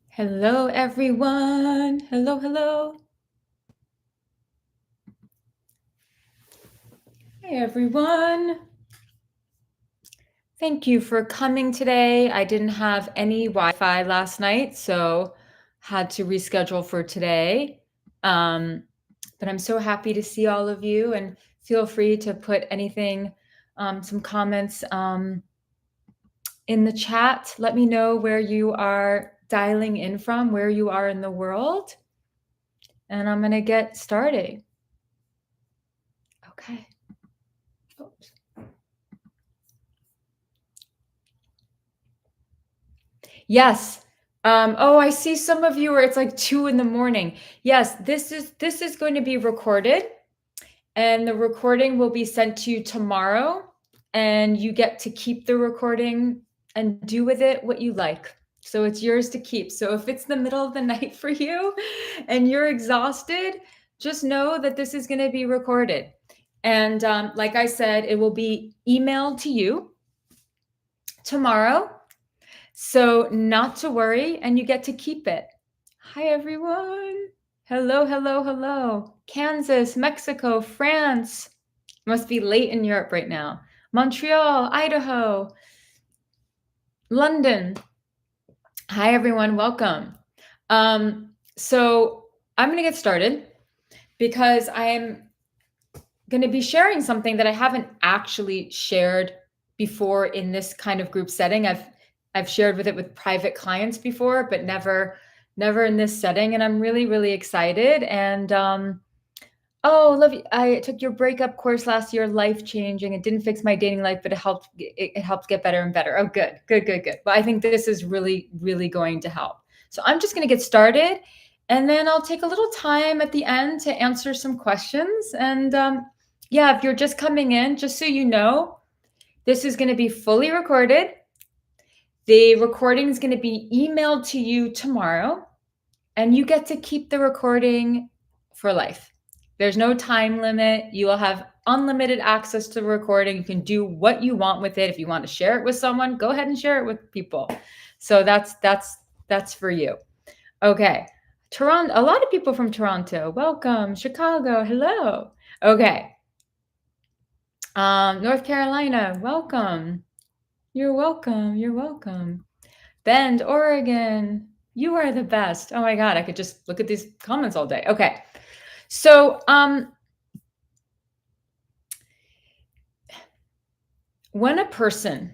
Hello, everyone. Hello, hello. Hey, everyone. Thank you for coming today. I didn't have any Wi-Fi last night, so had to reschedule for today. But I'm so happy to see all of you, and feel free to put anything, some comments in the chat. Let me know where you are dialing in from, where you are in the world, and I'm going to get started. Okay. Oops. Yes. I see some of you where it's like 2 a.m. Yes, this is going to be recorded, and the recording will be sent to you tomorrow, and you get to keep the recording and do with it what you like. So it's yours to keep. So if it's the middle of the night for you and you're exhausted, just know that this is going to be recorded. And like I said, it will be emailed to you tomorrow. So not to worry, and you get to keep it. Hi, everyone. Hello, hello, hello. Kansas, Mexico, France. Must be late in Europe right now. Montreal, Idaho, London. Hi, everyone. Welcome. So I'm going to get started because I'm going to be sharing something that I haven't actually shared before in this kind of group setting. I've shared with private clients before, but never in this setting. And I'm really, really excited. And love you. I took your breakup course last year, life-changing. It didn't fix my dating life, but it helped get better and better. Oh, good. But I think this is really, really going to help. So I'm just going to get started, and then I'll take a little time at the end to answer some questions. And if you're just coming in, just so you know, this is going to be fully recorded. The recording is going to be emailed to you tomorrow, and you get to keep the recording for life. There's no time limit. You will have unlimited access to the recording. You can do what you want with it. If you want to share it with someone, go ahead and share it with people. So that's for you. Okay. Toronto, a lot of people from Toronto. Welcome. Chicago. Hello. Okay. North Carolina. Welcome. You're welcome. Bend, Oregon. You are the best. Oh my God, I could just look at these comments all day. Okay. So, when a person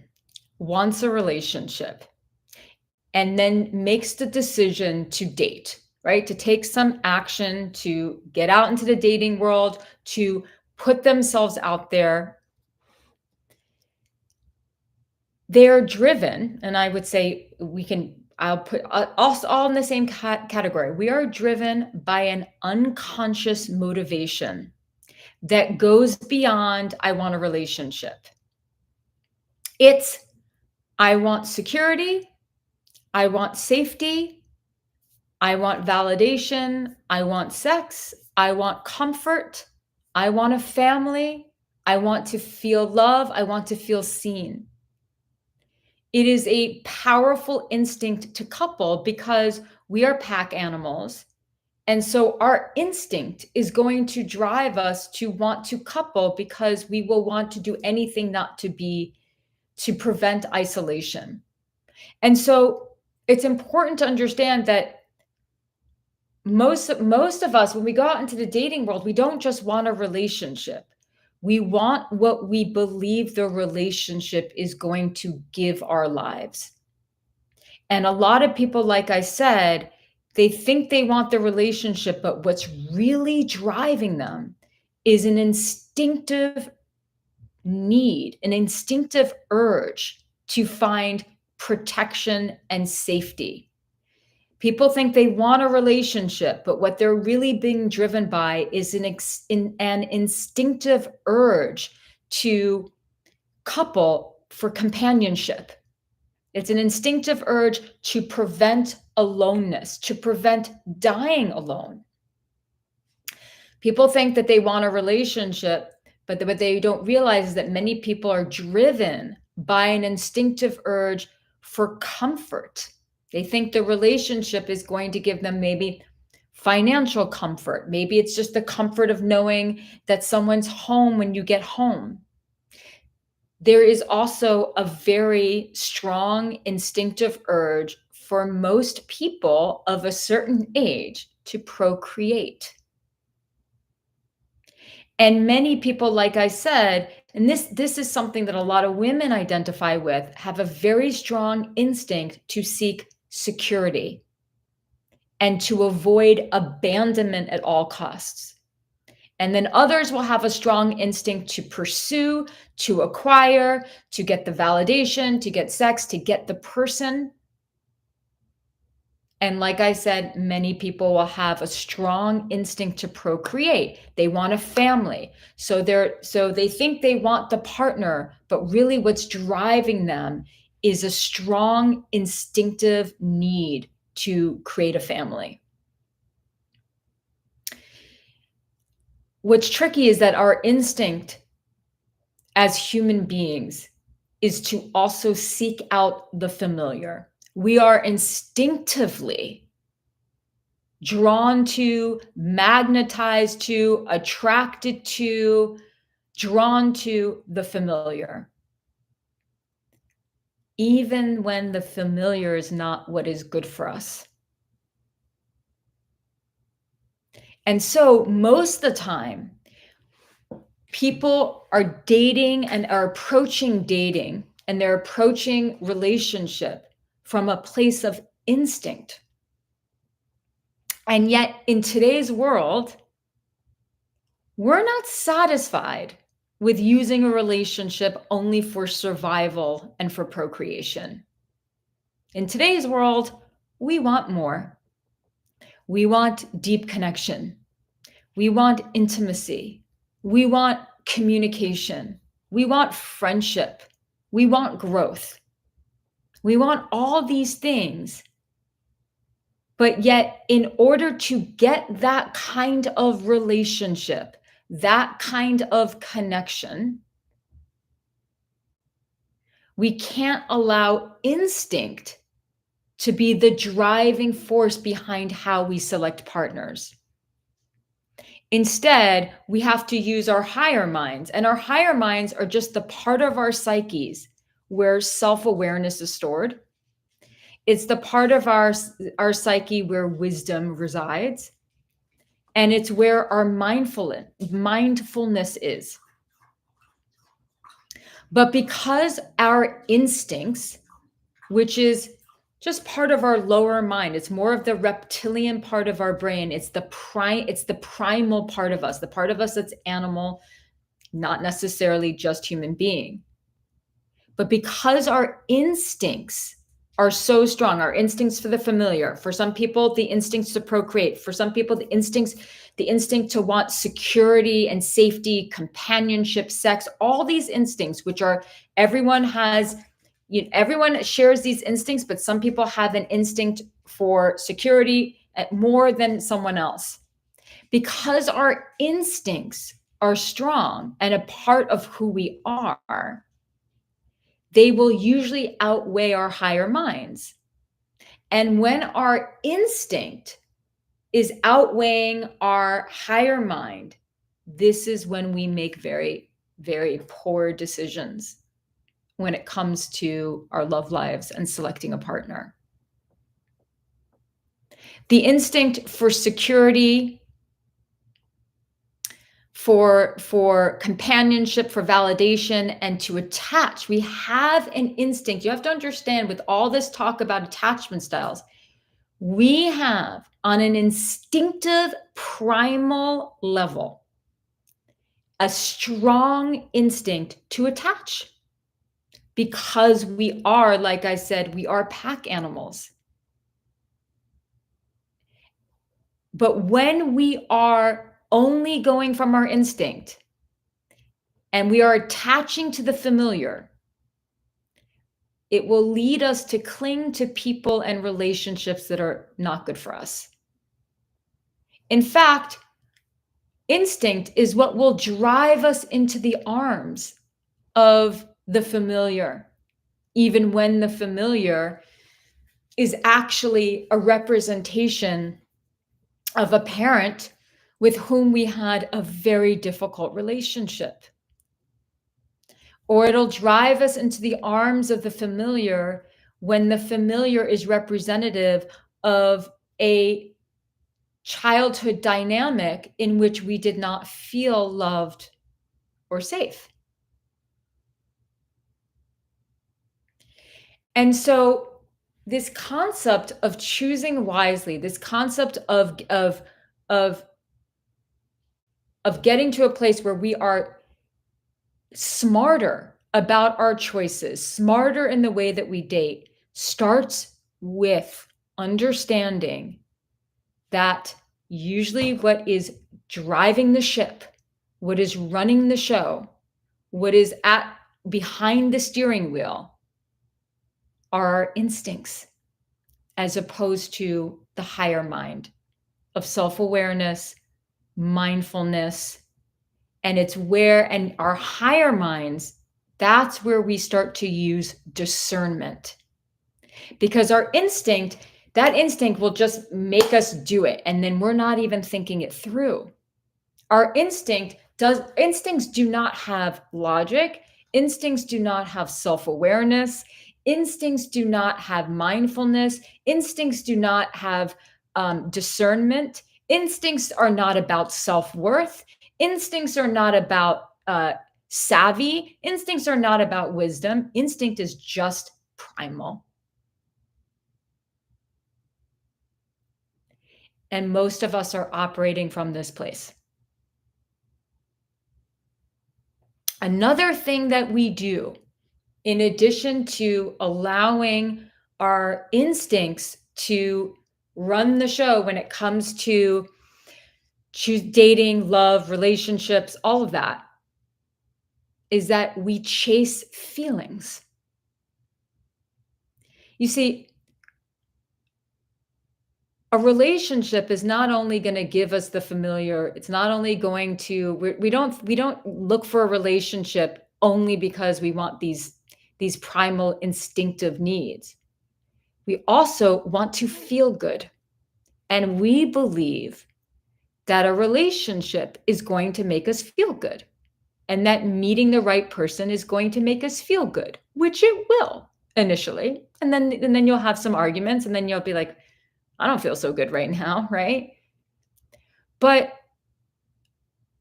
wants a relationship and then makes the decision to date, right? To take some action, to get out into the dating world, to put themselves out there, they're driven, and I would say I'll put us all in the same category. We are driven by an unconscious motivation that goes beyond, I want a relationship. It's, I want security, I want safety, I want validation, I want sex, I want comfort, I want a family, I want to feel love, I want to feel seen. It is a powerful instinct to couple because we are pack animals. And so our instinct is going to drive us to want to couple because we will want to do anything not to prevent isolation. And so it's important to understand that most of us, when we go out into the dating world, we don't just want a relationship. We want what we believe the relationship is going to give our lives. And a lot of people, like I said, they think they want the relationship, but what's really driving them is an instinctive need, an instinctive urge to find protection and safety. People think they want a relationship, but what they're really being driven by is an instinctive urge to couple for companionship. It's an instinctive urge to prevent aloneness, to prevent dying alone. People think that they want a relationship, but what they don't realize is that many people are driven by an instinctive urge for comfort. They think the relationship is going to give them maybe financial comfort. Maybe it's just the comfort of knowing that someone's home when you get home. There is also a very strong instinctive urge for most people of a certain age to procreate. And many people, like I said, and this is something that a lot of women identify with, have a very strong instinct to seek security and to avoid abandonment at all costs. And then others will have a strong instinct to pursue, to acquire, to get the validation, to get sex, to get the person. And like I said, many people will have a strong instinct to procreate. They want a family. So they think they want the partner, but really what's driving them is a strong instinctive need to create a family. What's tricky is that our instinct as human beings is to also seek out the familiar. We are instinctively drawn to, magnetized to, attracted to, drawn to the familiar, even when the familiar is not what is good for us. And so most of the time, people are dating and are approaching dating and they're approaching relationship from a place of instinct. And yet in today's world, we're not satisfied with using a relationship only for survival and for procreation. In today's world, we want more. We want deep connection. We want intimacy. We want communication. We want friendship. We want growth. We want all these things. But yet, in order to get that kind of relationship, that kind of connection, we can't allow instinct to be the driving force behind how we select partners. Instead, we have to use our higher minds, and our higher minds are just the part of our psyches where self-awareness is stored. It's the part of our psyche where wisdom resides, and it's where our mindfulness is. But because our instincts, which is just part of our lower mind, it's more of the reptilian part of our brain, it's the primal part of us, the part of us that's animal, not necessarily just human being. But because our instincts are so strong, our instincts for the familiar, for some people the instincts to procreate, for some people the instinct to want security and safety, companionship, sex, all these instincts, which are everyone shares these instincts, but some people have an instinct for security more than someone else. Because our instincts are strong and a part of who we are, they will usually outweigh our higher minds. And when our instinct is outweighing our higher mind, this is when we make very, very poor decisions when it comes to our love lives and selecting a partner. The instinct for security, for companionship, for validation, and to attach. We have an instinct. You have to understand, with all this talk about attachment styles, we have on an instinctive primal level a strong instinct to attach, because we are, like I said, we are pack animals. But when we are only going from our instinct and we are attaching to the familiar, it will lead us to cling to people and relationships that are not good for us. In fact, instinct is what will drive us into the arms of the familiar. even when the familiar is actually a representation of a parent with whom we had a very difficult relationship. Or it'll drive us into the arms of the familiar when the familiar is representative of a childhood dynamic in which we did not feel loved or safe. And so this concept of choosing wisely, this concept of of getting to a place where we are smarter about our choices, smarter in the way that we date, starts with understanding that usually what is driving the ship, what is running the show, what is at behind the steering wheel are our instincts as opposed to the higher mind of self-awareness, mindfulness, and it's where, and our higher minds, that's where we start to use discernment. Because our instinct, that instinct will just make us do it. And then we're not even thinking it through. Our instincts do not have logic. Instincts do not have self-awareness. Instincts do not have mindfulness. Instincts do not have discernment. Instincts are not about self-worth. Instincts are not about savvy. Instincts are not about wisdom. Instinct is just primal. And most of us are operating from this place. Another thing that we do, in addition to allowing our instincts to run the show when it comes to dating, love, relationships, all of that, is that we chase feelings. You see, a relationship is not only going to give us the familiar, it's not only going to, we don't look for a relationship only because we want these primal instinctive needs. We also want to feel good. And we believe that a relationship is going to make us feel good, and that meeting the right person is going to make us feel good, which it will initially. And then you'll have some arguments, and then you'll be like, I don't feel so good right now, right? But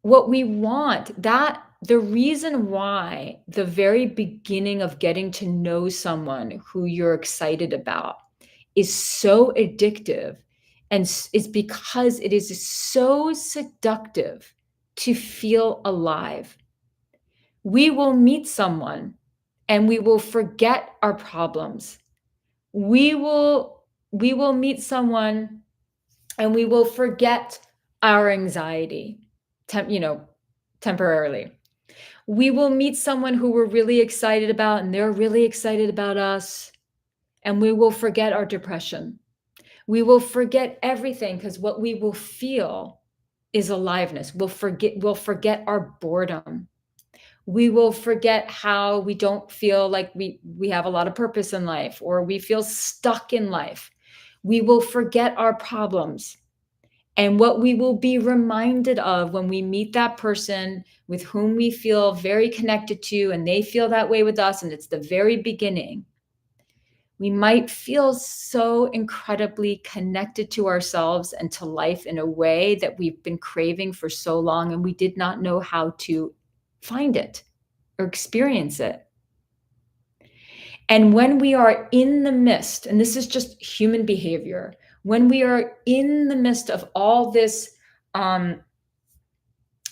what we want, that the reason why the very beginning of getting to know someone who you're excited about is so addictive, and is because it is so seductive to feel alive. We will meet someone and we will forget our problems. We will meet someone and we will forget our anxiety, temporarily. We will meet someone who we're really excited about and they're really excited about us, and we will forget our depression. We will forget everything because what we will feel is aliveness. We'll forget our boredom. We will forget how we don't feel like we have a lot of purpose in life, or we feel stuck in life. We will forget our problems. And what we will be reminded of when we meet that person with whom we feel very connected to, and they feel that way with us, and it's the very beginning, we might feel so incredibly connected to ourselves and to life in a way that we've been craving for so long, and we did not know how to find it or experience it. And when we are in the midst, and this is just human behavior, when we are in the midst of all this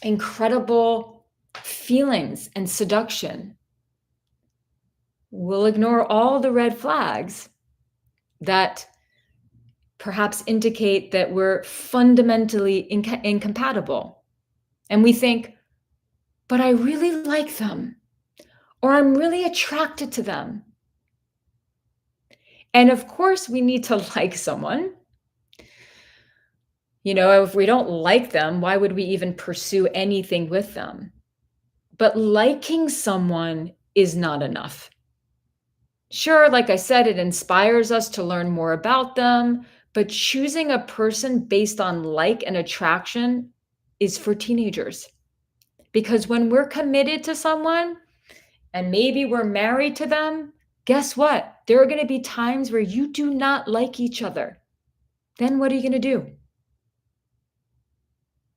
incredible feelings and seduction, we'll ignore all the red flags that perhaps indicate that we're fundamentally incompatible. And we think, but I really like them, or I'm really attracted to them. And of course, we need to like someone. If we don't like them, why would we even pursue anything with them? But liking someone is not enough. Sure, like I said, it inspires us to learn more about them, but choosing a person based on like and attraction is for teenagers. Because when we're committed to someone and maybe we're married to them, guess what? There are going to be times where you do not like each other. Then what are you going to do?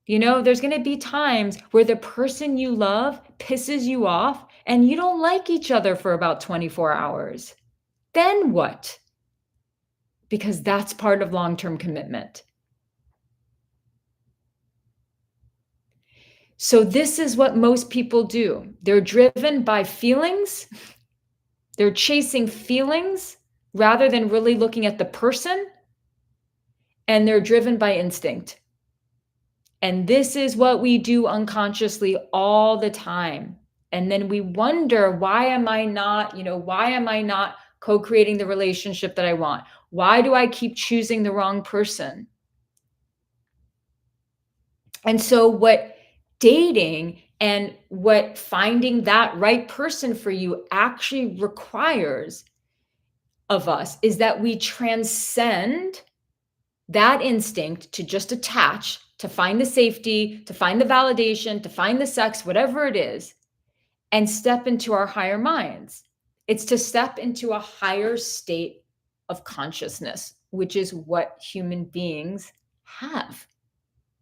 There's going to be times where the person you love pisses you off and you don't like each other for about 24 hours. Then what? Because that's part of long-term commitment. So this is what most people do. They're driven by feelings. They're chasing feelings rather than really looking at the person, and they're driven by instinct. And this is what we do unconsciously all the time. And then we wonder, why am I not co-creating the relationship that I want? Why do I keep choosing the wrong person? And so what dating and what finding that right person for you actually requires of us is that we transcend that instinct to just attach, to find the safety, to find the validation, to find the sex, whatever it is, and step into our higher minds. It's to step into a higher state of consciousness, which is what human beings have.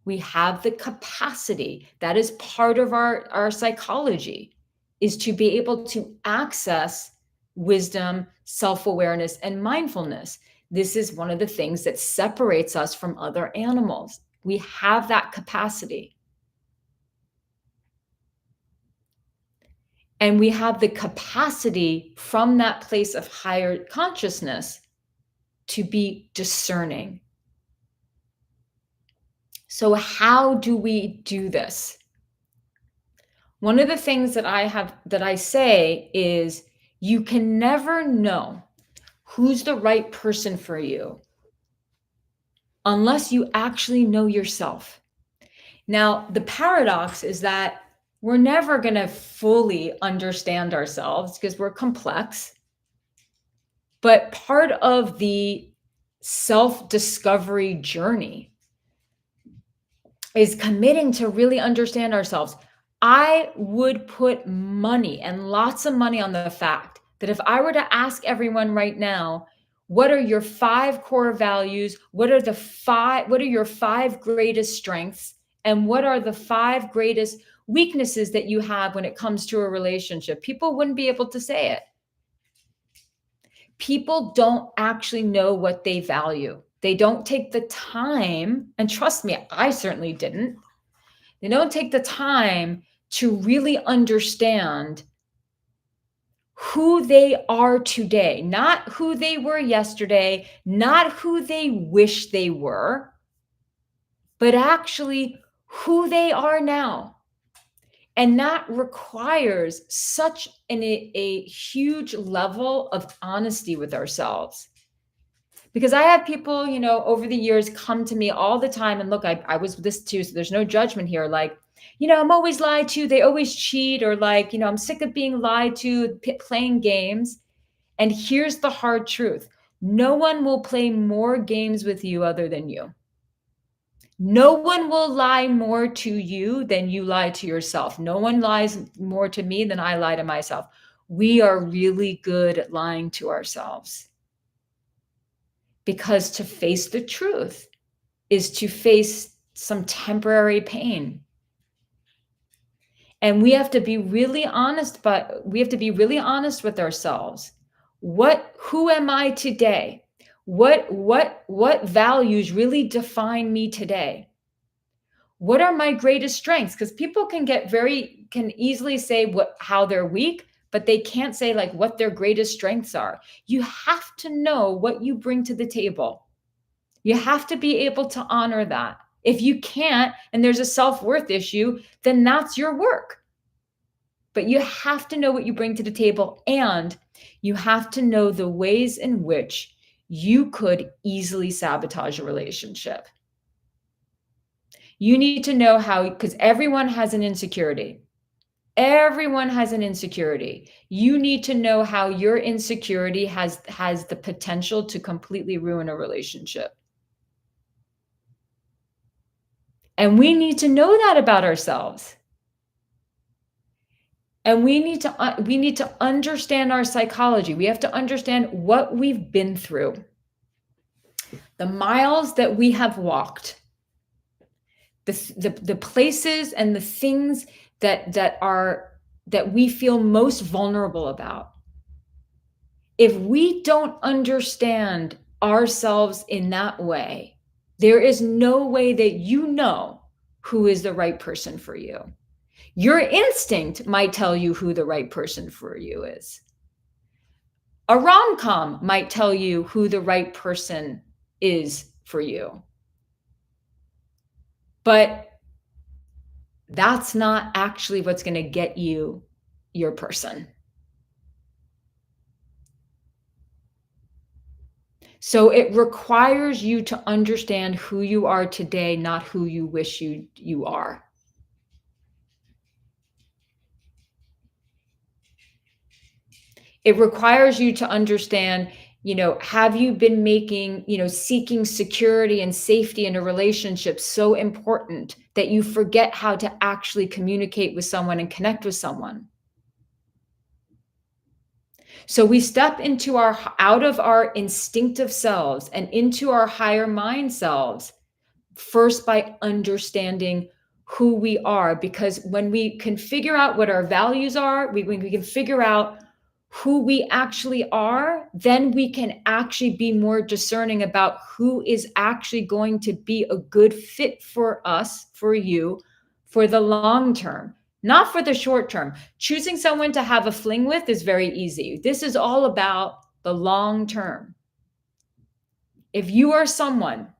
We have the capacity, that is part of our psychology, is to be able to access wisdom, self-awareness, and mindfulness. This is one of the things that separates us from other animals. We have that capacity. And we have the capacity from that place of higher consciousness to be discerning. So how do we do this? One of the things that I say is you can never know who's the right person for you unless you actually know yourself. Now, the paradox is that we're never going to fully understand ourselves because we're complex. But part of the self-discovery journey is committing to really understand ourselves. I would put money and lots of money on the fact that if I were to ask everyone right now, what are your 5 core values? What are your 5 greatest strengths? And what are the 5 greatest weaknesses that you have when it comes to a relationship? People wouldn't be able to say it. People don't actually know what they value. They don't take the time, and trust me, I certainly didn't. They don't take the time to really understand who they are today, not who they were yesterday, not who they wish they were, but actually who they are now. And that requires such a huge level of honesty with ourselves. Because I have people, over the years come to me all the time. And look, I was this too, so there's no judgment here. Like, I'm always lied to. They always cheat, or like, I'm sick of being lied to, playing games. And here's the hard truth. No one will play more games with you other than you. No one will lie more to you than you lie to yourself. No one lies more to me than I lie to myself. We are really good at lying to ourselves. Because to face the truth is to face some temporary pain. And we have to be really honest, but we have to be really honest with ourselves. Who am I today? What values really define me today? What are my greatest strengths? Because people can easily say how they're weak, but they can't say like what their greatest strengths are. You have to know what you bring to the table. You have to be able to honor that. If you can't, and there's a self-worth issue, then that's your work. But you have to know what you bring to the table, and you have to know the ways in which you could easily sabotage a relationship. You need to know how, because everyone has an insecurity. Everyone has an insecurity. You need to know how your insecurity has the potential to completely ruin a relationship. And we need to know that about ourselves. And we need to understand our psychology. We have to understand what we've been through, the miles that we have walked, the places and the things that we feel most vulnerable about. If we don't understand ourselves in that way, there is no way that you know who is the right person for you. Your instinct might tell you who the right person for you is. A rom-com might tell you who the right person is for you. But that's not actually what's going to get you your person. So it requires you to understand who you are today, not who you wish you are. It requires you to understand, have you been making, seeking security and safety in a relationship so important that you forget how to actually communicate with someone and connect with someone? So we step out of our instinctive selves and into our higher mind selves first by understanding who we are, because when we can figure out what our values are, when we can figure out who we actually are, then we can actually be more discerning about who is actually going to be a good fit for us, for you, for the long term, not for the short term. Choosing someone to have a fling with is very easy. This is all about the long term. If you are someone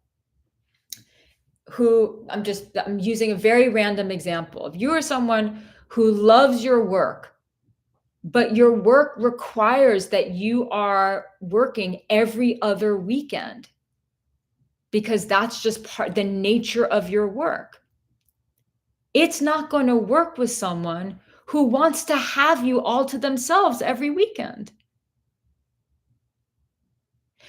who, I'm using a very random example. If you are someone who loves your work, but your work requires that you are working every other weekend because that's just the nature of your work, it's not going to work with someone who wants to have you all to themselves every weekend.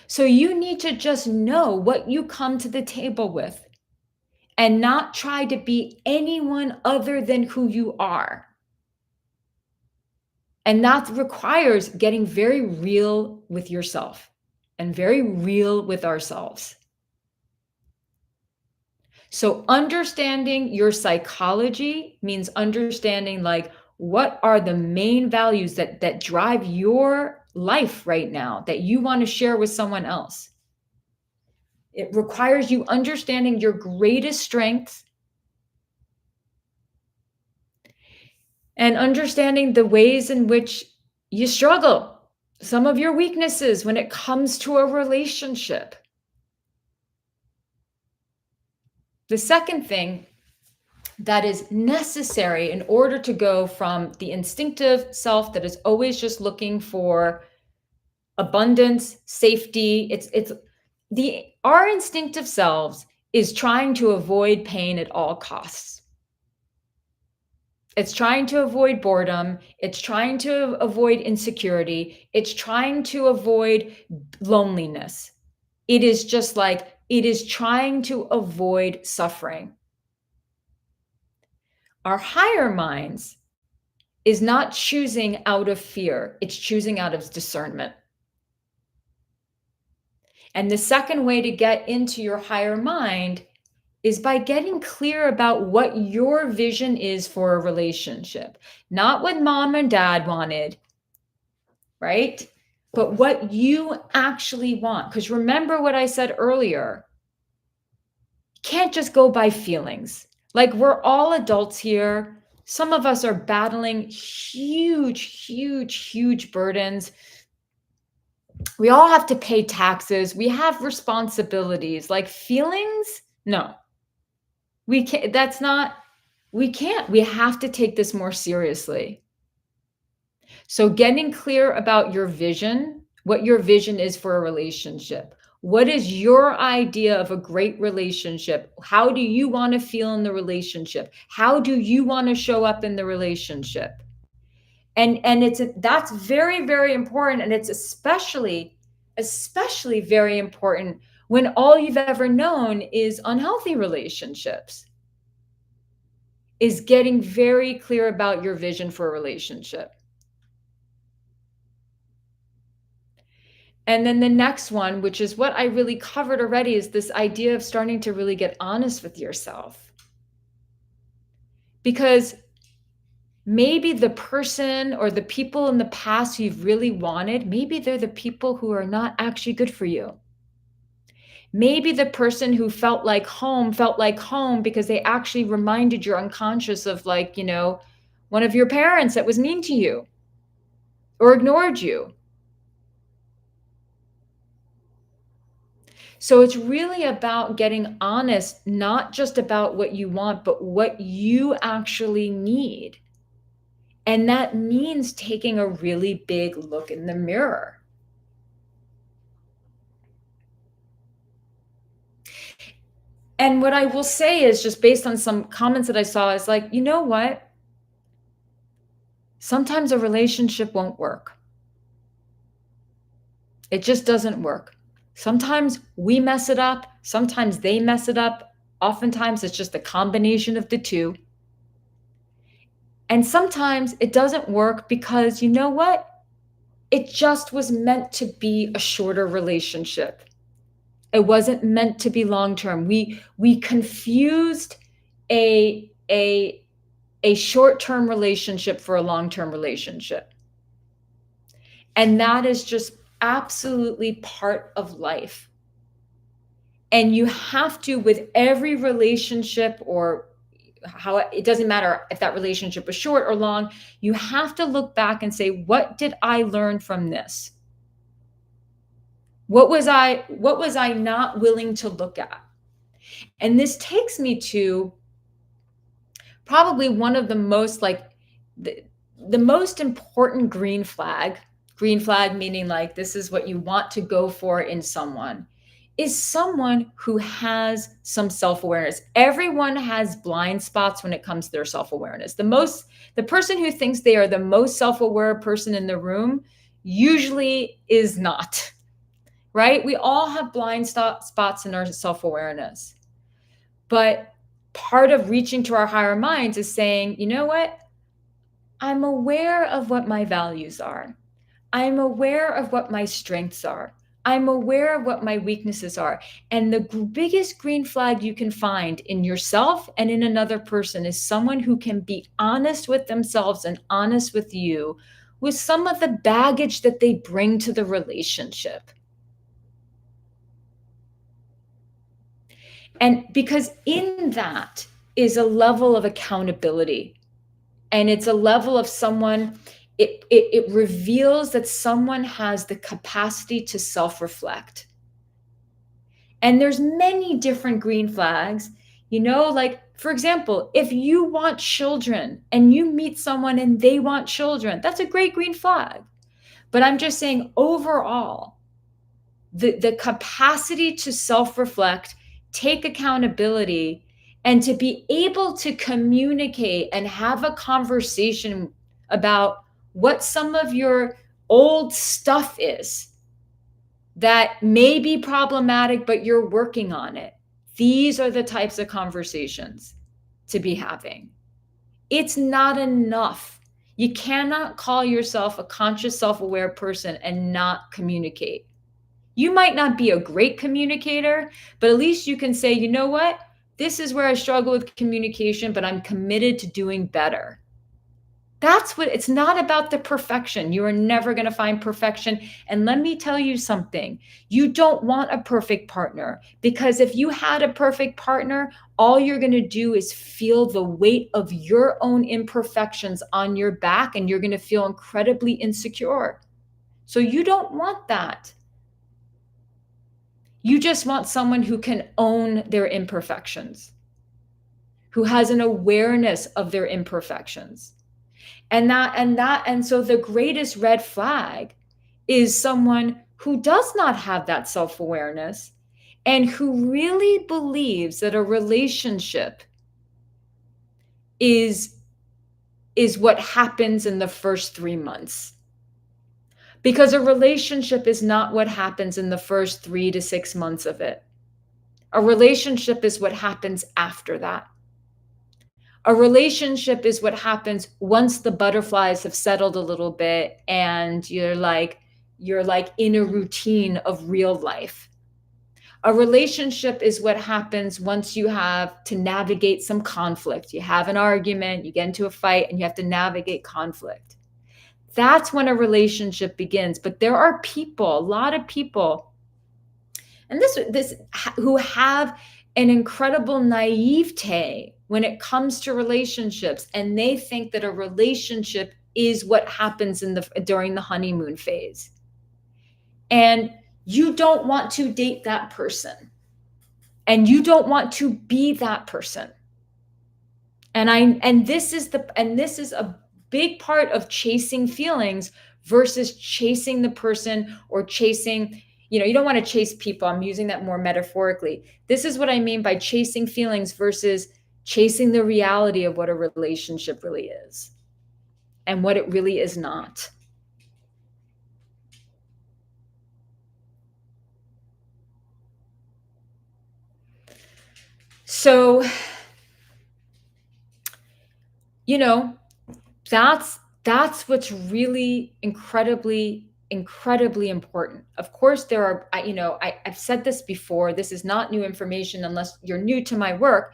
So you need to just know what you come to the table with and not try to be anyone other than who you are. And that requires getting very real with yourself and very real with ourselves. So understanding your psychology means understanding, like, what are the main values that drive your life right now that you want to share with someone else. It requires you understanding your greatest strengths and understanding the ways in which you struggle, some of your weaknesses when it comes to a relationship. The second thing that is necessary in order to go from the instinctive self that is always just looking for abundance, safety, our instinctive selves is trying to avoid pain at all costs. It's trying to avoid boredom. It's trying to avoid insecurity. It's trying to avoid loneliness. It is just like, it is trying to avoid suffering. Our higher minds is not choosing out of fear. It's choosing out of discernment. And the second way to get into your higher mind is by getting clear about what your vision is for a relationship. Not what mom and dad wanted, right? But what you actually want. Because remember what I said earlier, you can't just go by feelings. Like, we're all adults here. Some of us are battling huge, huge, huge burdens. We all have to pay taxes. We have responsibilities. Like, feelings, no. We can't, we have to take this more seriously. So getting clear about your vision, what your vision is for a relationship. What is your idea of a great relationship? How do you want to feel in the relationship? How do you want to show up in the relationship? And that's very, very important, and it's especially very important when all you've ever known is unhealthy relationships. Is getting very clear about your vision for a relationship. And then the next one, which is what I really covered already, is this idea of starting to really get honest with yourself. Because maybe the person or the people in the past you've really wanted, maybe they're the people who are not actually good for you. Maybe the person who felt like home because they actually reminded your unconscious of, like, one of your parents that was mean to you or ignored you. So it's really about getting honest, not just about what you want, but what you actually need. And that means taking a really big look in the mirror. And what I will say is, just based on some comments that I saw, is like, you know what? Sometimes a relationship won't work. It just doesn't work. Sometimes we mess it up. Sometimes they mess it up. Oftentimes it's just a combination of the two. And sometimes it doesn't work because, you know what? It just was meant to be a shorter relationship. It wasn't meant to be long-term. We confused a short-term relationship for a long-term relationship. And that is just absolutely part of life. And you have to, with every relationship, or how, it doesn't matter if that relationship was short or long, you have to look back and say, what did I learn from this? What was I not willing to look at? And this takes me to probably one of the most, like, the most important green flag meaning, like, this is what you want to go for in someone, is someone who has some self-awareness. Everyone has blind spots when it comes to their self-awareness. The person who thinks they are the most self-aware person in the room usually is not, right? We all have blind spots in our self-awareness. But part of reaching to our higher minds is saying, you know what? I'm aware of what my values are. I'm aware of what my strengths are. I'm aware of what my weaknesses are. And the biggest green flag you can find in yourself and in another person is someone who can be honest with themselves and honest with you with some of the baggage that they bring to the relationship. And because in that is a level of accountability, and it's a level of someone, it reveals that someone has the capacity to self-reflect. And there's many different green flags, like, for example, if you want children and you meet someone and they want children, that's a great green flag. But I'm just saying, overall, the capacity to self-reflect, take accountability, and to be able to communicate and have a conversation about what some of your old stuff is that may be problematic, but you're working on it. These are the types of conversations to be having. It's not enough. You cannot call yourself a conscious, self-aware person and not communicate. You might not be a great communicator, but at least you can say, you know what? This is where I struggle with communication, but I'm committed to doing better. That's what, it's not about the perfection. You are never going to find perfection. And let me tell you something. You don't want a perfect partner, because if you had a perfect partner, all you're going to do is feel the weight of your own imperfections on your back, and you're going to feel incredibly insecure. So you don't want that. You just want someone who can own their imperfections, who has an awareness of their imperfections. And so the greatest red flag is someone who does not have that self-awareness and who really believes that a relationship is is what happens in the first 3 months. Because a relationship is not what happens in the first 3 to 6 months of it. A relationship is what happens after that. A relationship is what happens once the butterflies have settled a little bit and you're like in a routine of real life. A relationship is what happens once you have to navigate some conflict. You have an argument, you get into a fight, and you have to navigate conflict. That's when a relationship begins. But there are people, a lot of people, and this who have an incredible naivete when it comes to relationships, and they think that a relationship is what happens during the honeymoon phase. And you don't want to date that person. And you don't want to be that person. And this is a big part of chasing feelings versus chasing the person or chasing, you don't want to chase people. I'm using that more metaphorically. This is what I mean by chasing feelings versus chasing the reality of what a relationship really is and what it really is not. So, that's what's really incredibly important. Of course, there are, I've said this before, this is not new information unless you're new to my work.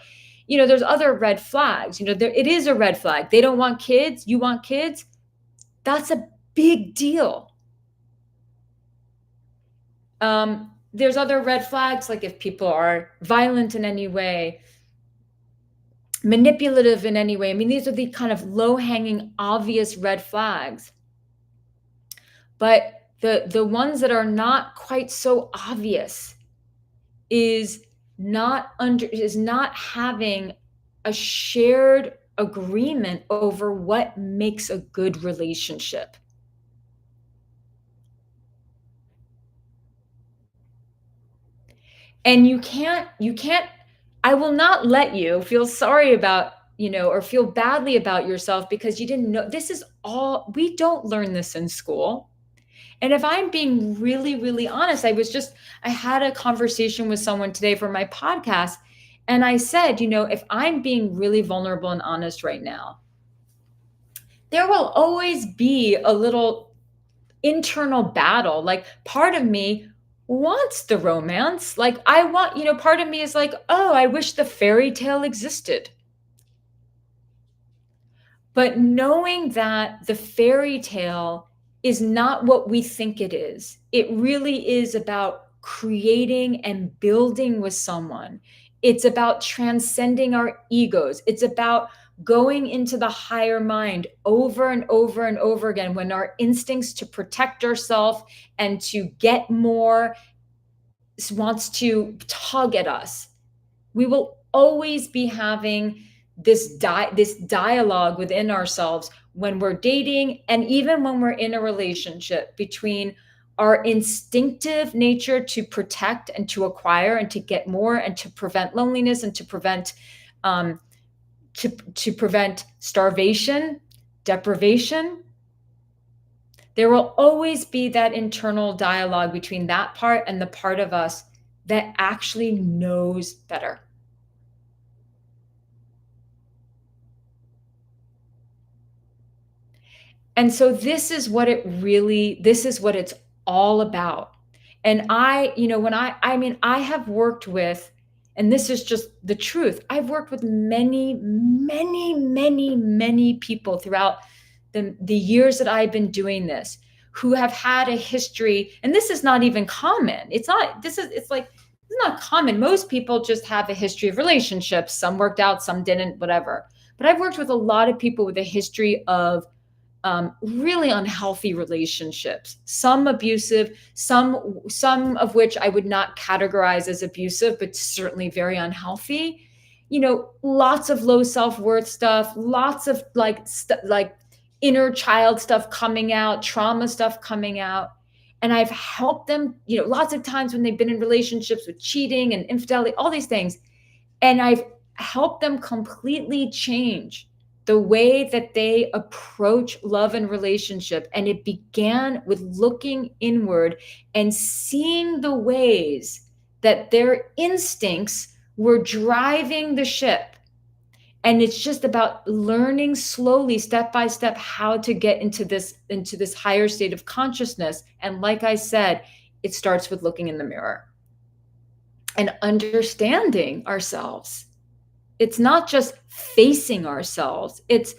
There's other red flags. It is a red flag. They don't want kids. You want kids. That's a big deal. There's other red flags, like if people are violent in any way, manipulative in any way. I mean, these are the kind of low-hanging, obvious red flags. But the ones that are not quite so obvious is not having a shared agreement over what makes a good relationship. And you can't I will not let you feel sorry about, or feel badly about yourself because you didn't know. We don't learn this in school. And if I'm being really, really honest, I had a conversation with someone today for my podcast. And I said, if I'm being really vulnerable and honest right now, there will always be a little internal battle. Like part of me wants the romance. Like part of me is like, oh, I wish the fairy tale existed. But knowing that the fairy tale is not what we think it is, it really is about creating and building with someone. It's about transcending our egos. It's about going into the higher mind over and over and over again when our instincts to protect ourselves and to get more wants to tug at us. We will always be having this dialogue within ourselves when we're dating and even when we're in a relationship, between our instinctive nature to protect and to acquire and to get more and to prevent loneliness and to prevent to prevent starvation, deprivation. There will always be that internal dialogue between that part and the part of us that actually knows better. And so this is what it's all about. And I have worked with, and this is just the truth, I've worked with many, many, many, many people throughout the years that I've been doing this, who have had a history, and this is not even common. It's not common. Most people just have a history of relationships. Some worked out, some didn't, whatever. But I've worked with a lot of people with a history of really unhealthy relationships, some abusive, some of which I would not categorize as abusive, but certainly very unhealthy. Lots of low self-worth stuff, lots of like inner child stuff coming out, trauma stuff coming out. And I've helped them, lots of times when they've been in relationships with cheating and infidelity, all these things. And I've helped them completely change the way that they approach love and relationship. And it began with looking inward and seeing the ways that their instincts were driving the ship. And it's just about learning slowly, step by step, how to get into this higher state of consciousness. And like I said, it starts with looking in the mirror and understanding ourselves. It's not just facing ourselves, it's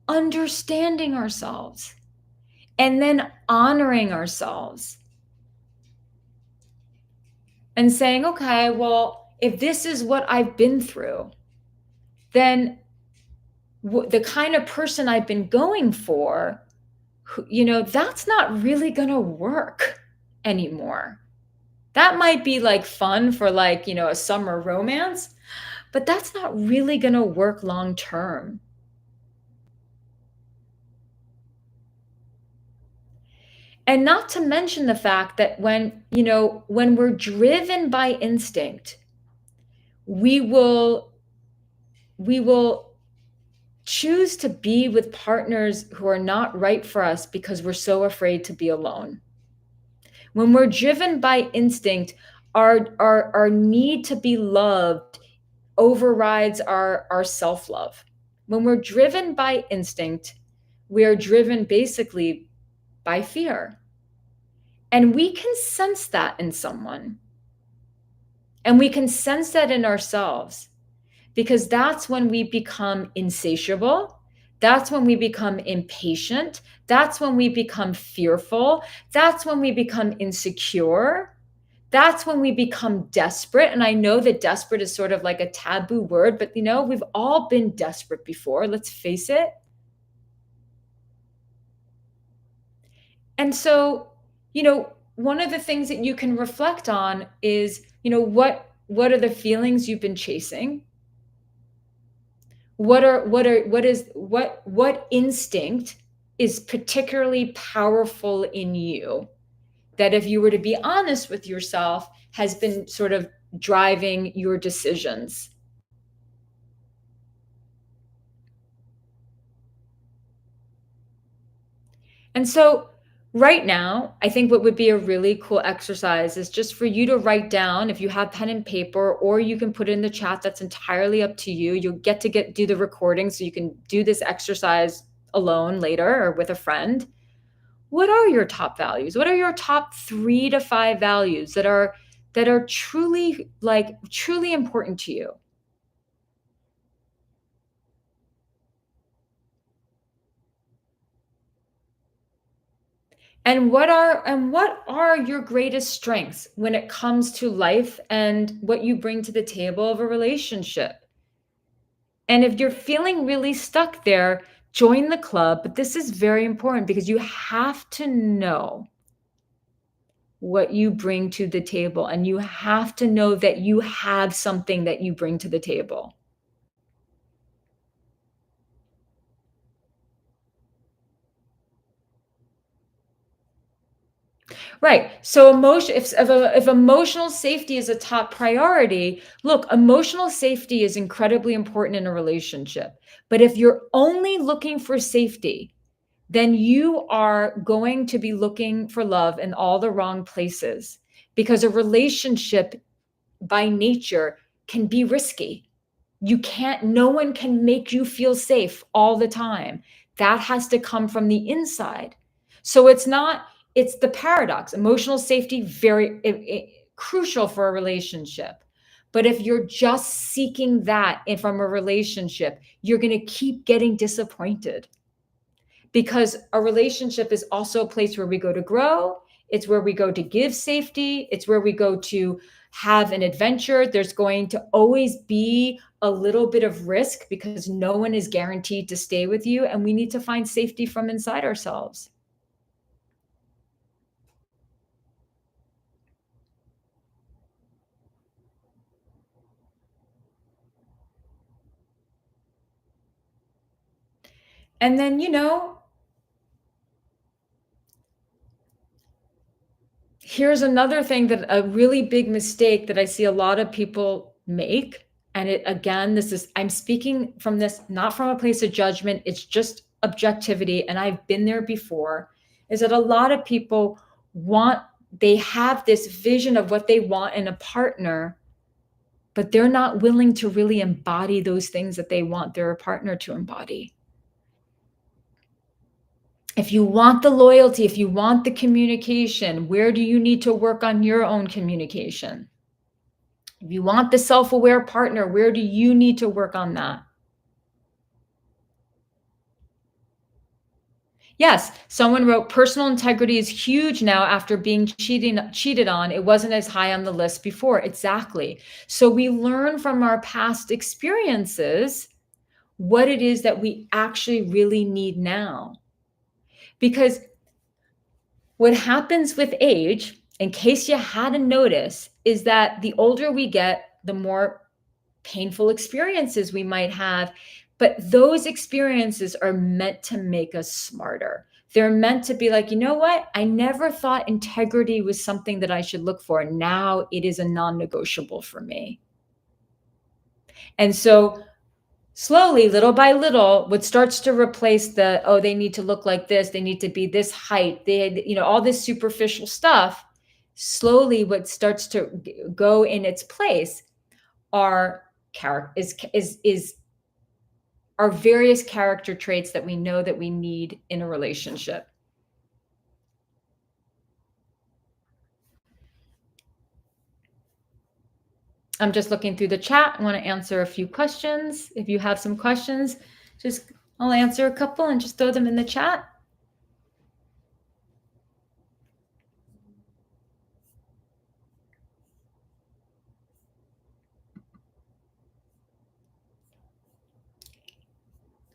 understanding ourselves and then honoring ourselves and saying, okay, well, if this is what I've been through, then the kind of person I've been going for, that's not really going to work anymore. That might be like fun for like, a summer romance, but that's not really going to work long term. And not to mention the fact that when we're driven by instinct, we will we will choose to be with partners who are not right for us because we're so afraid to be alone. When we're driven by instinct, our need to be loved overrides our self-love. When we're driven by instinct, we are driven basically by fear. And we can sense that in someone. And we can sense that in ourselves because that's when we become insatiable. That's when we become impatient. That's when we become fearful. That's when we become insecure. That's when we become desperate. And I know that desperate is sort of like a taboo word, but we've all been desperate before. Let's face it. And so, one of the things that you can reflect on is, what are the feelings you've been chasing? What instinct is particularly powerful in you that, if you were to be honest with yourself, has been sort of driving your decisions? And so right now, I think what would be a really cool exercise is just for you to write down, if you have pen and paper, or you can put it in the chat, that's entirely up to you. You'll get to do the recording so you can do this exercise alone later or with a friend. What are your top values? What are your top 3 to 5 values that are truly important to you? And what are your greatest strengths when it comes to life and what you bring to the table of a relationship? And if you're feeling really stuck there, join the club. But this is very important because you have to know what you bring to the table, and you have to know that you have something that you bring to the table. Right. So if emotional safety is a top priority, look, emotional safety is incredibly important in a relationship. But if you're only looking for safety, then you are going to be looking for love in all the wrong places, because a relationship by nature can be risky. No one can make you feel safe all the time. That has to come from the inside. So it's the paradox. Emotional safety, very crucial for a relationship. But if you're just seeking that from a relationship, you're going to keep getting disappointed, because a relationship is also a place where we go to grow. It's where we go to give safety. It's where we go to have an adventure. There's going to always be a little bit of risk because no one is guaranteed to stay with you. And we need to find safety from inside ourselves. And then, Here's another thing that a really big mistake that I see a lot of people make, and it again, this is I'm speaking from this not from a place of judgment, it's just objectivity, and I've been there before, is that a lot of people want they have this vision of what they want in a partner, but they're not willing to really embody those things that they want their partner to embody. If you want the loyalty, if you want the communication, where do you need to work on your own communication? If you want the self-aware partner, where do you need to work on that? Yes, someone wrote personal integrity is huge now after being cheated on. It wasn't as high on the list before. Exactly. So we learn from our past experiences what it is that we actually really need now. Because what happens with age, in case you hadn't noticed, is that the older we get, the more painful experiences we might have. But those experiences are meant to make us smarter. They're meant to be like, you know what? I never thought integrity was something that I should look for. Now it is a non negotiable for me. And so slowly, little by little, what starts to replace the, oh, they need to look like this, they need to be this height, all this superficial stuff, slowly what starts to go in its place are are various character traits that we know that we need in a relationship. I'm just looking through the chat. I want to answer a few questions. If you have some questions, I'll answer a couple and just throw them in the chat.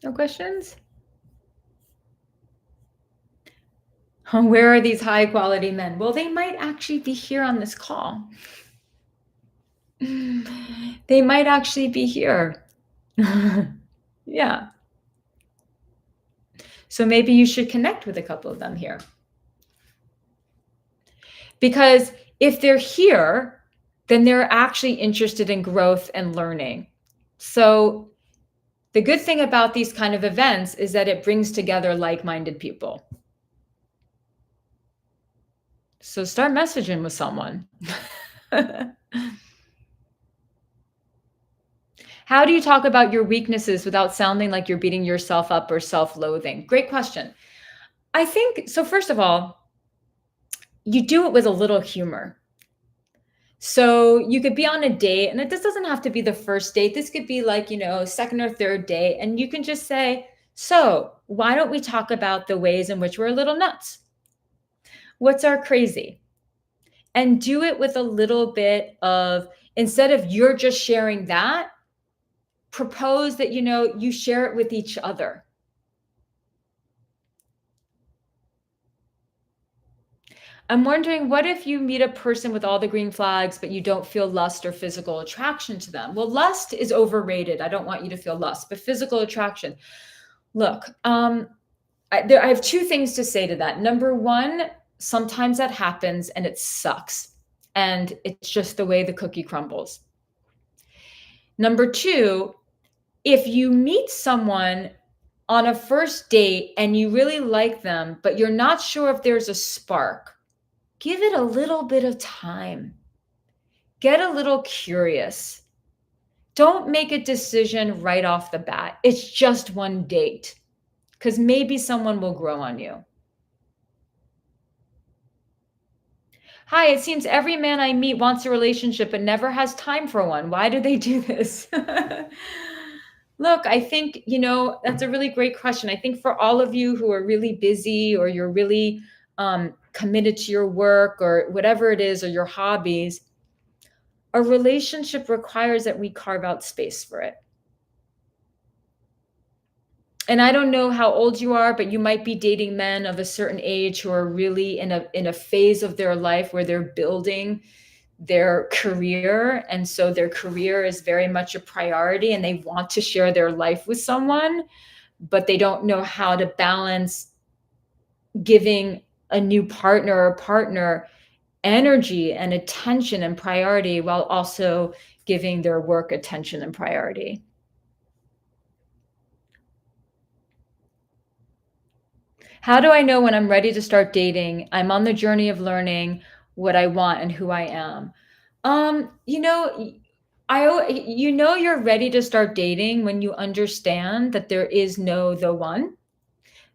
No questions? Where are these high quality men? Well, they might actually be here on this call. They might actually be here. Yeah. So maybe you should connect with a couple of them here. Because if they're here, then they're actually interested in growth and learning. So the good thing about these kind of events is that it brings together like-minded people. So start messaging with someone. How do you talk about your weaknesses without sounding like you're beating yourself up or self-loathing? Great question. I think, so first of all, you do it with a little humor. So you could be on a date, and this doesn't have to be the first date. This could be like, second or third date. And you can just say, so why don't we talk about the ways in which we're a little nuts? What's our crazy? And do it with a little bit of, instead of you're just sharing that, propose that, you share it with each other. I'm wondering, what if you meet a person with all the green flags, but you don't feel lust or physical attraction to them? Well, lust is overrated. I don't want you to feel lust, but physical attraction. Look, I have two things to say to that. Number one, sometimes that happens and it sucks. And it's just the way the cookie crumbles. Number two, if you meet someone on a first date and you really like them, but you're not sure if there's a spark, give it a little bit of time. Get a little curious. Don't make a decision right off the bat. It's just one date, because maybe someone will grow on you. Hi, it seems every man I meet wants a relationship but never has time for one. Why do they do this? Look, I think, that's a really great question. I think for all of you who are really busy, or you're really committed to your work or whatever it is, or your hobbies, a relationship requires that we carve out space for it. And I don't know how old you are, but you might be dating men of a certain age who are really in a phase of their life where they're building their career. And so their career is very much a priority and they want to share their life with someone, but they don't know how to balance giving a new partner or partner energy and attention and priority while also giving their work attention and priority. How do I know when I'm ready to start dating? I'm on the journey of learning what I want and who I am. You know, you know you're ready to start dating when you understand that there is no the one,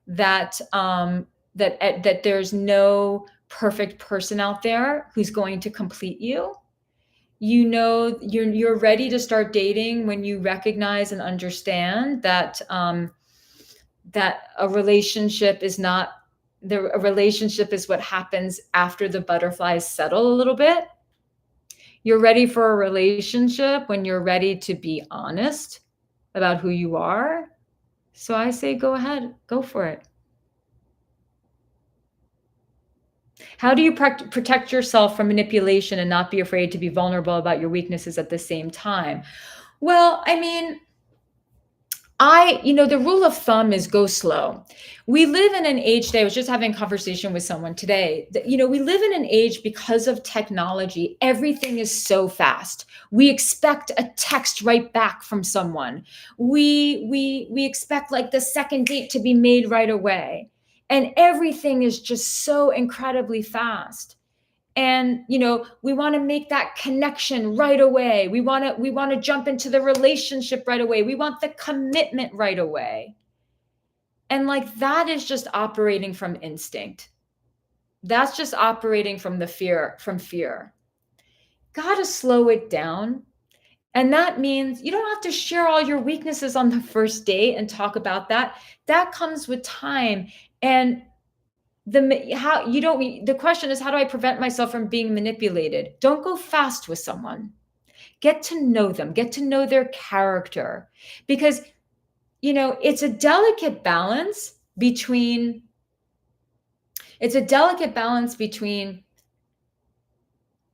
that that there's no perfect person out there who's going to complete you. You know you're ready to start dating when you recognize and understand that that a relationship is not a relationship is what happens after the butterflies settle a little bit. You're ready for a relationship when you're ready to be honest about who you are. So I say go ahead, go for it. How do you protect yourself from manipulation and not be afraid to be vulnerable about your weaknesses at the same time? Well, I mean, the rule of thumb is go slow. We live in an age today. I was just having a conversation with someone today that, we live in an age because of technology. Everything is so fast. We expect a text right back from someone. We expect like the second date to be made right away. And everything is just so incredibly fast. And we want to make that connection right away. We want to jump into the relationship right away. We want the commitment right away. And like that is just operating from instinct. That's just operating from fear. Got to slow it down. And that means you don't have to share all your weaknesses on the first date and talk about that. That comes with time. And the question is, how do I prevent myself from being manipulated? Don't go fast with someone. Get to know them, get to know their character, because it's a delicate balance between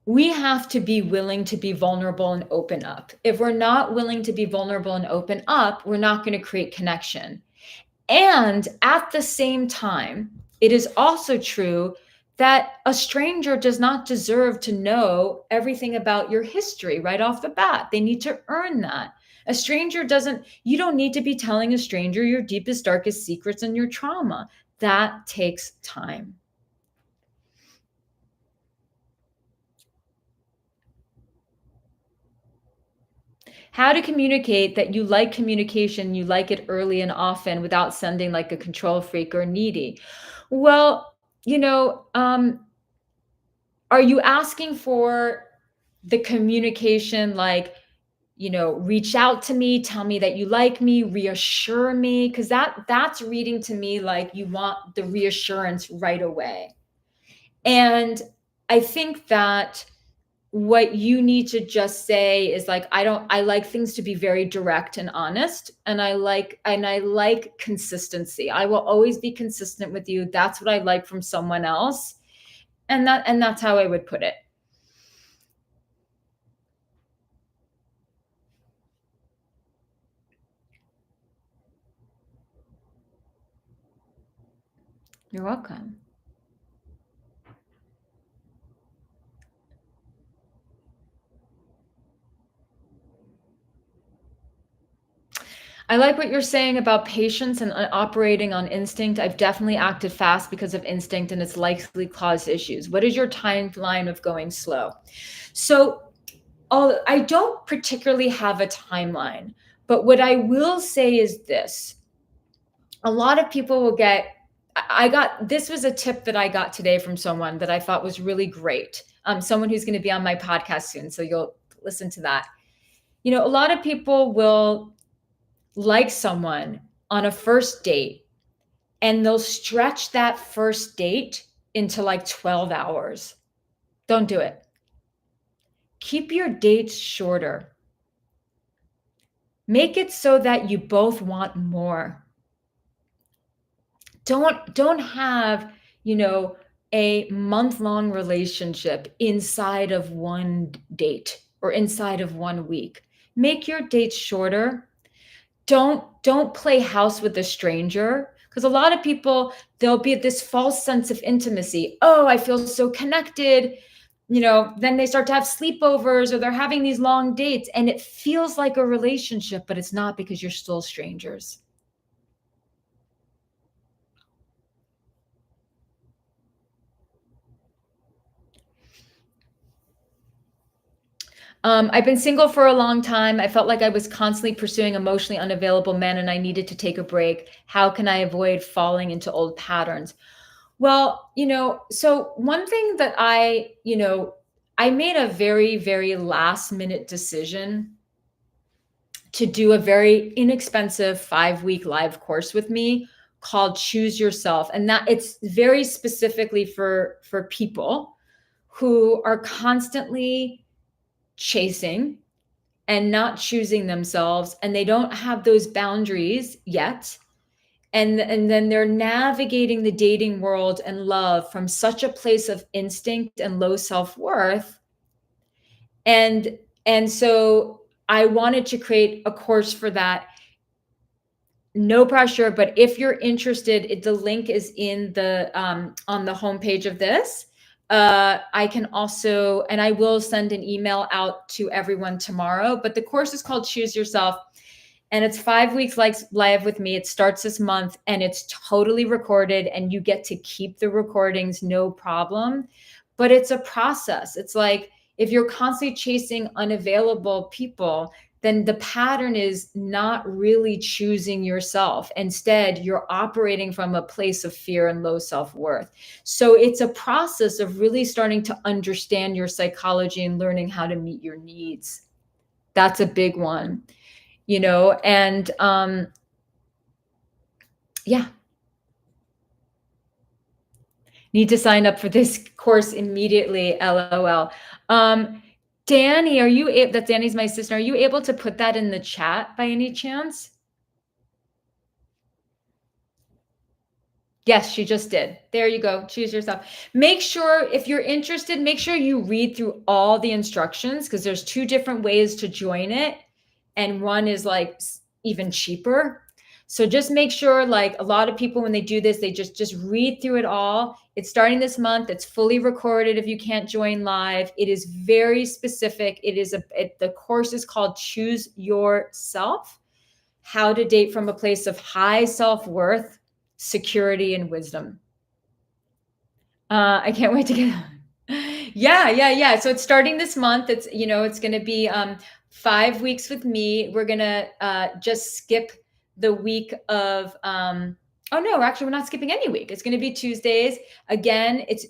we have to be willing to be vulnerable and open up. If we're not willing to be vulnerable and open up, we're not going to create connection. And at the same time, it is also true that a stranger does not deserve to know everything about your history right off the bat. They need to earn that. You don't need to be telling a stranger your deepest, darkest secrets and your trauma. That takes time. How to communicate that you like communication, you like it early and often without sounding like a control freak or needy. Well, are you asking for the communication like, reach out to me, tell me that you like me, reassure me? Because that's reading to me like you want the reassurance right away. And I think that what you need to just say is like, I like things to be very direct and honest. And I like consistency. I will always be consistent with you. That's what I like from someone else. And that's how I would put it. You're welcome. I like what you're saying about patience and operating on instinct. I've definitely acted fast because of instinct, and it's likely caused issues. What is your timeline of going slow? So, I don't particularly have a timeline, but what I will say is this. A lot of people will get, this was a tip that I got today from someone that I thought was really great. Someone who's going to be on my podcast soon, so you'll listen to that. A lot of people will like someone on a first date and they'll stretch that first date into like 12 hours. Don't do it. Keep your dates shorter. Make it so that you both want more. Don't have, a month-long relationship inside of one date or inside of 1 week. Make your dates shorter. Don't play house with a stranger, because a lot of people, there'll be this false sense of intimacy. Oh, I feel so connected. then they start to have sleepovers or they're having these long dates and it feels like a relationship, but it's not because you're still strangers. I've been single for a long time. I felt like I was constantly pursuing emotionally unavailable men and I needed to take a break. How can I avoid falling into old patterns? Well, so one thing that I made a very, very last minute decision to do a very inexpensive 5-week live course with me called Choose Yourself. And that it's very specifically for people who are constantly chasing and not choosing themselves and they don't have those boundaries yet, and then they're navigating the dating world and love from such a place of instinct and low self-worth. And so I wanted to create a course for that. No pressure, but if you're interested, the link is in the on the homepage of this. I can also, and I will send an email out to everyone tomorrow, but the course is called Choose Yourself and it's 5 weeks like live with me. It starts this month and it's totally recorded and you get to keep the recordings, no problem. But it's a process. It's like if you're constantly chasing unavailable people, then the pattern is not really choosing yourself. Instead, you're operating from a place of fear and low self-worth. So it's a process of really starting to understand your psychology and learning how to meet your needs. That's a big one, and yeah, need to sign up for this course immediately. LOL. Danny, that's Danny's my sister. Are you able to put that in the chat by any chance? Yes, she just did. There you go. Choose yourself. Make sure, if you're interested, make sure you read through all the instructions because there's 2 different ways to join it. And one is like even cheaper. So just make sure, like a lot of people, when they do this, they just read through it all. It's starting this month. It's fully recorded if you can't join live. It is very specific. The course is called Choose Yourself, How to Date from a Place of High Self-Worth, Security, and Wisdom. I can't wait to get yeah. So it's starting this month. It's going to be 5 weeks with me. We're going to just skip the week of oh no, actually we're not skipping any week. It's going to be Tuesdays. Again, it's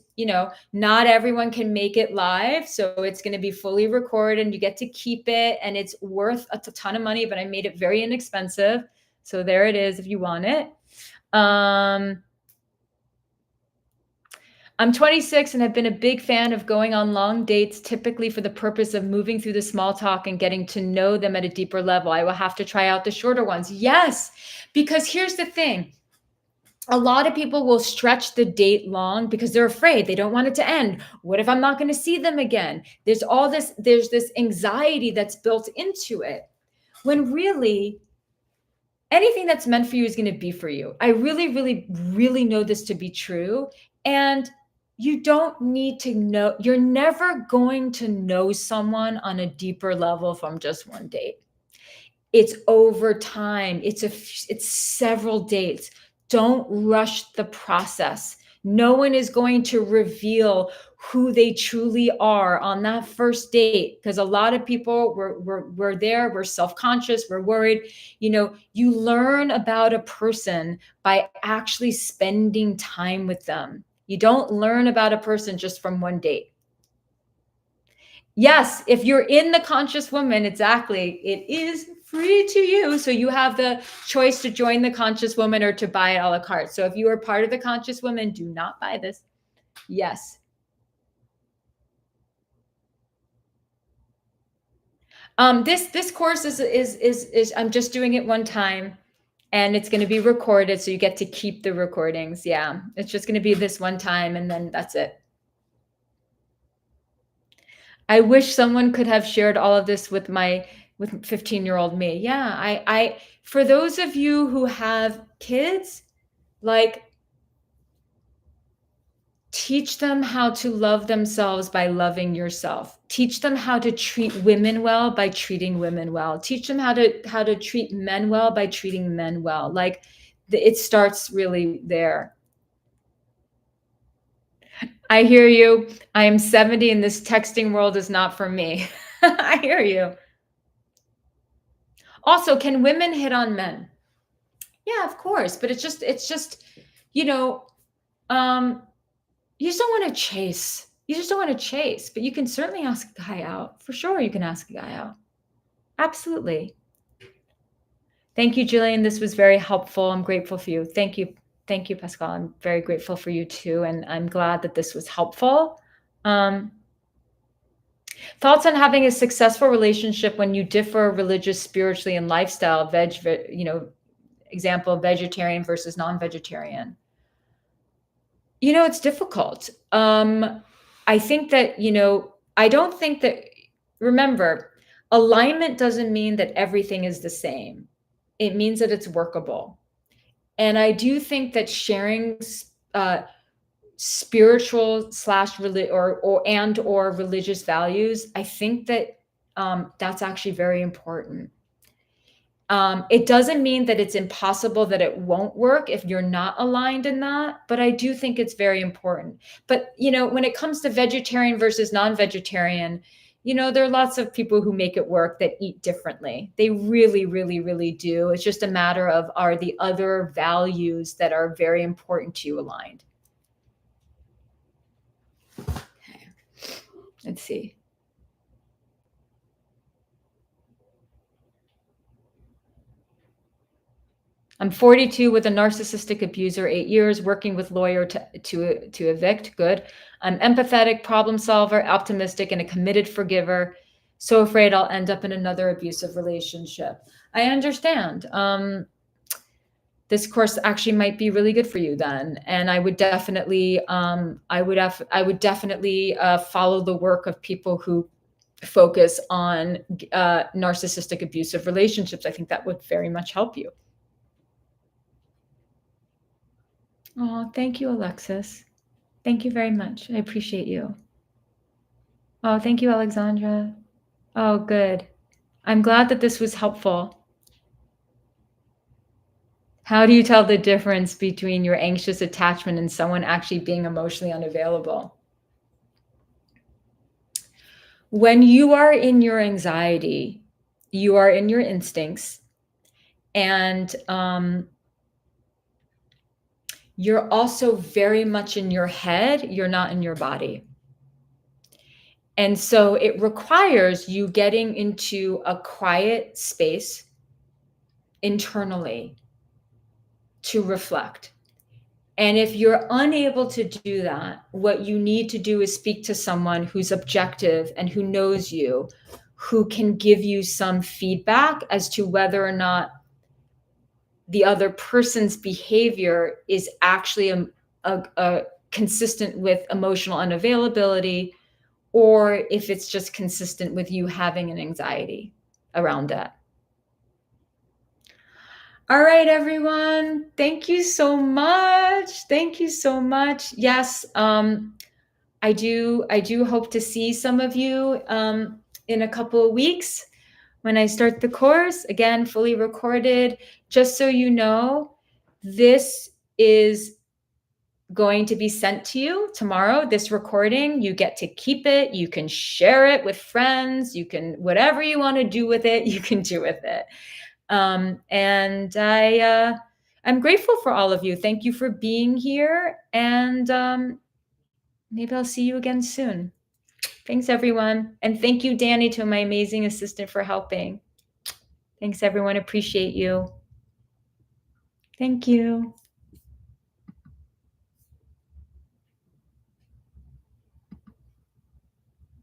not everyone can make it live, so it's going to be fully recorded and you get to keep it and it's worth a ton of money, but I made it very inexpensive. So there it is if you want it. I'm 26 and have been a big fan of going on long dates, typically for the purpose of moving through the small talk and getting to know them at a deeper level. I will have to try out the shorter ones. Yes, because here's the thing. A lot of people will stretch the date long because they're afraid. They don't want it to end. What if I'm not going to see them again? There's this anxiety that's built into it. When really, anything that's meant for you is going to be for you. I really, really, really know this to be true. And you don't need to know, you're never going to know someone on a deeper level from just one date. It's over time. It's several dates. Don't rush the process. No one is going to reveal who they truly are on that first date because a lot of people we're there, we're self-conscious, we're worried. You learn about a person by actually spending time with them. You don't learn about a person just from one date. Yes, if you're in the conscious woman, exactly, it is free to you. So you have the choice to join the conscious woman or to buy it a la carte. So if you are part of the conscious woman, do not buy this. Yes. This course is I'm just doing it one time and it's going to be recorded. So you get to keep the recordings. Yeah. It's just going to be this one time and then that's it. I wish someone could have shared all of this with 15-year-old me. Yeah. I for those of you who have kids, like Teach them how to love themselves by loving yourself. Teach them how to treat women well by treating women well. Teach them how to treat men well by treating men well. Like it starts really there. I hear you. I am 70 and this texting world is not for me. I hear you. Also, can women hit on men? Yeah, of course, but it's just, you know, um, you just don't wanna chase. You just don't wanna chase, but you can certainly ask a guy out. For sure, you can ask a guy out. Absolutely. Thank you, Jillian. This was very helpful. I'm grateful for you. Thank you. Thank you, Pascal. I'm very grateful for you too, and I'm glad that this was helpful. Um, Thoughts on having a successful relationship when you differ religious, spiritually, and lifestyle, example, vegetarian versus non-vegetarian. It's difficult. I think that, I don't think that, remember, alignment doesn't mean that everything is the same. It means that it's workable. And I do think that sharing spiritual slash or religious values, I think that that's actually very important. It doesn't mean that it's impossible that it won't work if you're not aligned in that, but I do think it's very important. But, when it comes to vegetarian versus non-vegetarian, there are lots of people who make it work that eat differently. They really, really, really do. It's just a matter of, are the other values that are very important to you aligned? Okay. Let's see. I'm 42 with a narcissistic abuser, 8 years, working with lawyer to evict. Good. I'm empathetic, problem solver, optimistic, and a committed forgiver. So afraid I'll end up in another abusive relationship. I understand. This course actually might be really good for you then, and I would definitely, follow the work of people who focus on narcissistic abusive relationships. I think that would very much help you. Oh, thank you, Alexis. Thank you very much. I appreciate you. Oh, thank you, Alexandra. Oh, good. I'm glad that this was helpful. How do you tell the difference between your anxious attachment and someone actually being emotionally unavailable? When you are in your anxiety, you are in your instincts, and you're also very much in your head. You're not in your body. And so it requires you getting into a quiet space internally to reflect. And if you're unable to do that, what you need to do is speak to someone who's objective and who knows you, who can give you some feedback as to whether or not the other person's behavior is actually a consistent with emotional unavailability, or if it's just consistent with you having an anxiety around that. All right, everyone. Thank you so much. Thank you so much. Yes, I do hope to see some of you in a couple of weeks when I start the course. Again, fully recorded. Just so you know, this is going to be sent to you tomorrow. This recording, you get to keep it. You can share it with friends. You can, whatever you want to do with it, you can do with it. And I'm grateful for all of you. Thank you for being here. And maybe I'll see you again soon. Thanks, everyone. And thank you, Danny, to my amazing assistant, for helping. Thanks, everyone. Appreciate you. Thank you.